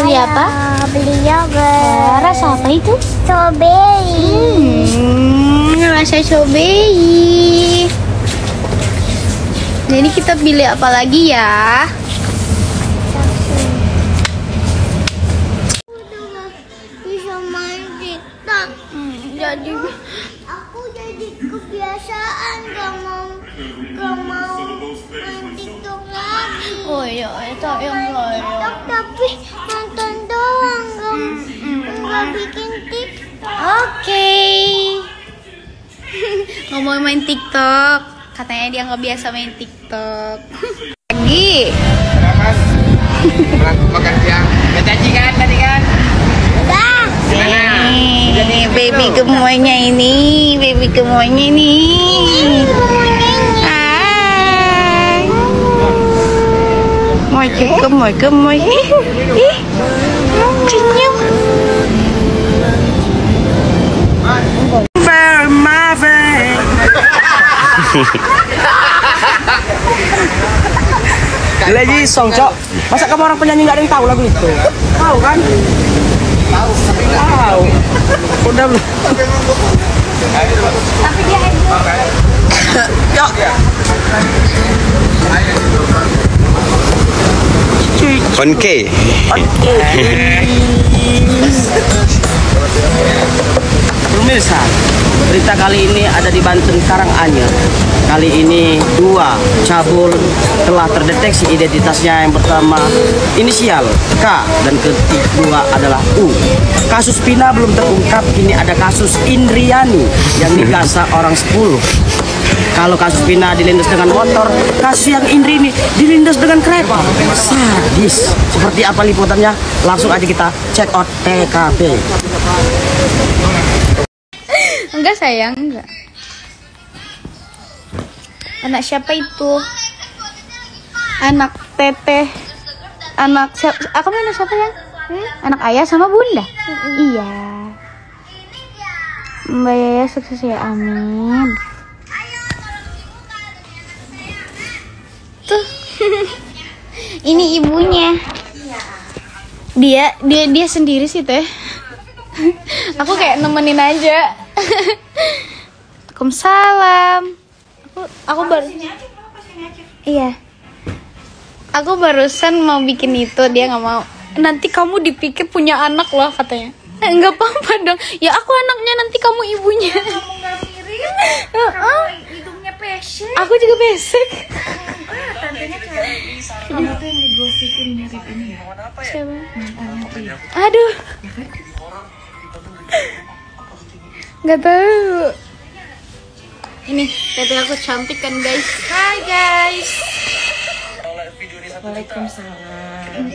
Beli apa? Beli yogurt. Rasa apa itu? Strawberry. Rasa strawberry. Jadi kita pilih apa lagi ya? Bisa main TikTok. Jadi Aku jadi kebiasaan gak mau main TikTok lagi. oh iya, itu yang lain. TikTok tapi nonton doang, gak bikin TikTok. Oke. Ngomong main TikTok, katanya dia nggak biasa main TikTok. Lagi. Makan siang. Udah janji kan tadi kan? Udah. Gimana? Ini baby gemoynya ini, baby gemoynya nih. Hai. Moy gemoy. Ih. Senyum. Lagi song cok. Masa kamu orang penyanyi nggak ada yang tahu lagu itu? Tahu kan? Tahu, tapi nggak tahu. Udah belum? Tapi dia Yuk. Oke. Pemirsa, berita kali ini ada di Banten Karanganyar. Kali ini 2 cabul telah terdeteksi identitasnya. Yang pertama inisial K dan kedua adalah U. Kasus Pina belum terungkap, kini ada kasus Indriani yang digasa orang 10. Kalau kasus Pina dilindas dengan motor, kasus yang Indri ini dilindas dengan kereta. Sadis. Seperti apa liputannya? Langsung aja kita check out TKP. enggak sayang, enggak. Anak siapa itu? Anak teteh. Anak siapa? Aku anak siapa ya? Anak ayah sama bunda. Iya. Mbak Yaya sukses ya, amin. Tuh. Ini ibunya. Dia sendiri sih teh. Aku kayak nemenin aja. Waalaikumsalam. Aku baru. Iya. Aku barusan mau bikin itu, dia nggak mau. Nanti kamu dipikir punya anak loh katanya. Nggak apa-apa dong. Ya aku anaknya, nanti kamu ibunya. Kamu nggak miring? Hidungnya pesek. Aku juga pesek. Tantenya kayak kamu tuh yang digosipin mirip ini ya? Siapa? Mantannya tuh ya? Aduh. Nggak tahu. Ini tete aku cantik kan guys. Hai guys. Waalaikumsalam.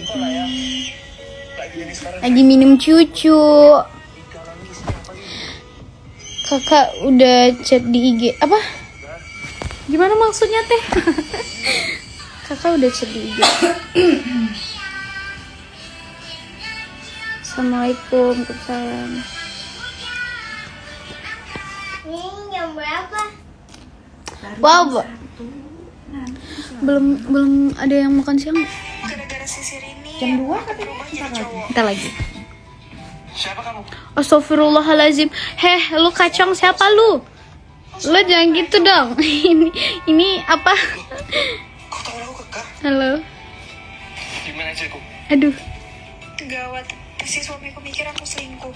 Lagi minum cucu. Kakak udah chat di IG. Apa? Gimana maksudnya teh? Kakak udah chat di IG. Assalamualaikum. Waalaikumsalam. Ini jam berapa? Wow, belum ada yang makan siang. Jam 2 katanya. Kita lagi. Astagfirullahalazim. Heh, lu kacang siapa lu? Lu jangan gitu dong. Ini apa? Halo. Gimana cekku? Aduh, Gawat. Si suamiku mikir aku selingkuh.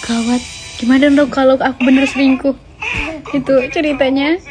gawat. Gimana dong kalau aku bener selingkuh? Itu ceritanya.